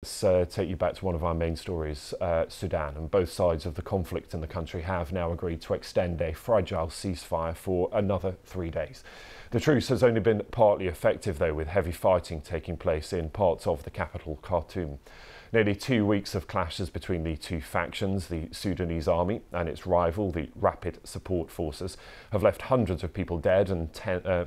Let's take you back to one of our main stories, Sudan, and both sides of the conflict in the country have now agreed to extend a fragile ceasefire for another 3 days. The truce has only been partly effective, though, with heavy fighting taking place in parts of the capital, Khartoum. Nearly 2 weeks of clashes between the two factions, the Sudanese army and its rival, the Rapid Support Forces, have left hundreds of people dead and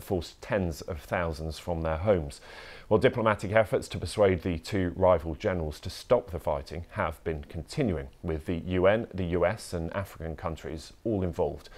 forced tens of thousands from their homes. While diplomatic efforts to persuade the two rival generals to stop the fighting have been continuing, with the UN, the US and African countries all involved.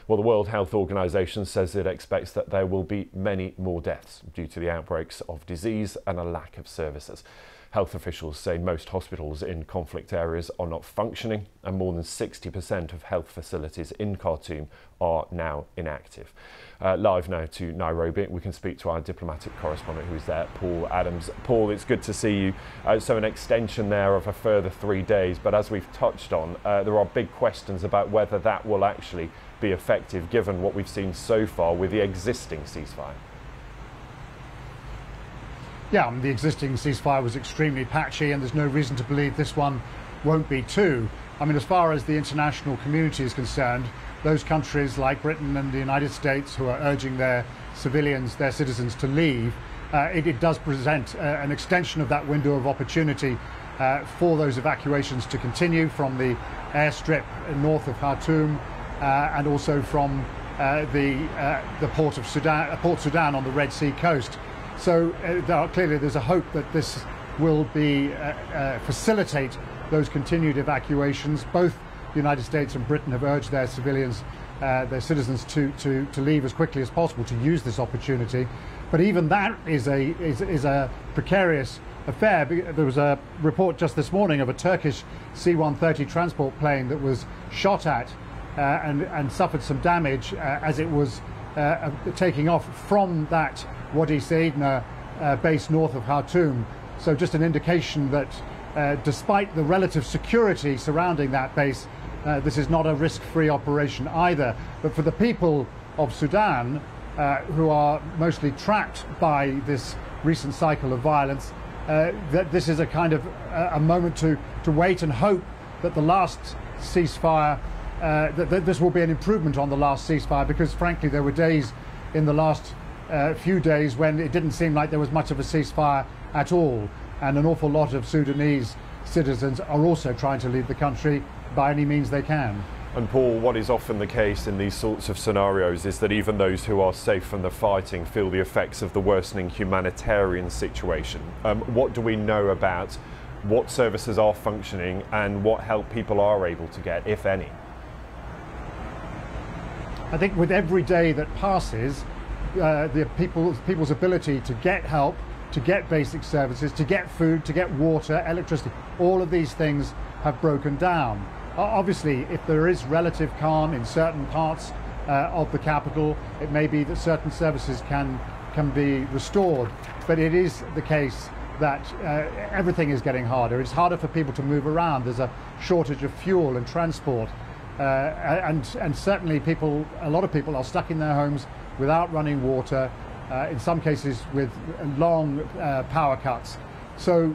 Well, the World Health Organization says it expects that there will be many more deaths due to the outbreaks of disease and a lack of services. Health officials say most hospitals in conflict areas are not functioning and more than 60% of health facilities in Khartoum are now inactive. Live now to Nairobi, we can speak to our diplomatic correspondent who's there, Paul Adams. Paul, it's good to see you. So an extension there of a further 3 days, but as we've touched on, there are big questions about whether that will actually be effective given what we've seen so far with the existing ceasefire. Yeah, the existing ceasefire was extremely patchy and there's no reason to believe this one won't be too. I mean, as far as the international community is concerned, those countries like Britain and the United States who are urging their citizens to leave, it does present an extension of that window of opportunity for those evacuations to continue from the airstrip north of Khartoum and also from the Port Sudan on the Red Sea coast. So clearly there's a hope that this will facilitate those continued evacuations. Both the United States and Britain have urged their citizens to leave as quickly as possible, to use this opportunity. But even that is a precarious affair. There was a report just this morning of a Turkish C-130 transport plane that was shot at and suffered some damage as it was taking off from that Wadi Saidna base north of Khartoum. So just an indication that despite the relative security surrounding that base, this is not a risk-free operation either. But for the people of Sudan, who are mostly trapped by this recent cycle of violence, that this is a kind of a moment to wait and hope that the last ceasefire, that this will be an improvement on the last ceasefire, because frankly there were days in the last few days when it didn't seem like there was much of a ceasefire at all, and an awful lot of Sudanese citizens are also trying to leave the country by any means they can. And Paul, what is often the case in these sorts of scenarios is that even those who are safe from the fighting feel the effects of the worsening humanitarian situation. What do we know about what services are functioning and what help people are able to get, if any? I think with every day that passes, the people's ability to get help, to get basic services, to get food, to get water, electricity, all of these things have broken down. Obviously, if there is relative calm in certain parts of the capital, it may be that certain services can be restored, but it is the case that everything is getting harder. It's harder for people to move around. There's a shortage of fuel and transport, and certainly a lot of people are stuck in their homes without running water, in some cases with long power cuts. So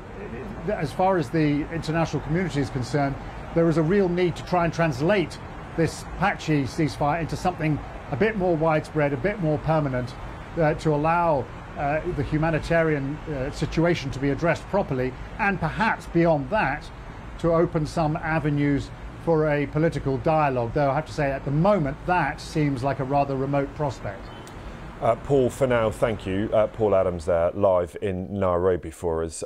as far as the international community is concerned, there is a real need to try and translate this patchy ceasefire into something a bit more widespread, a bit more permanent, to allow the humanitarian situation to be addressed properly, and perhaps beyond that to open some avenues for a political dialogue, though I have to say at the moment that seems like a rather remote prospect. Paul, for now, thank you. Paul Adams there, live in Nairobi for us.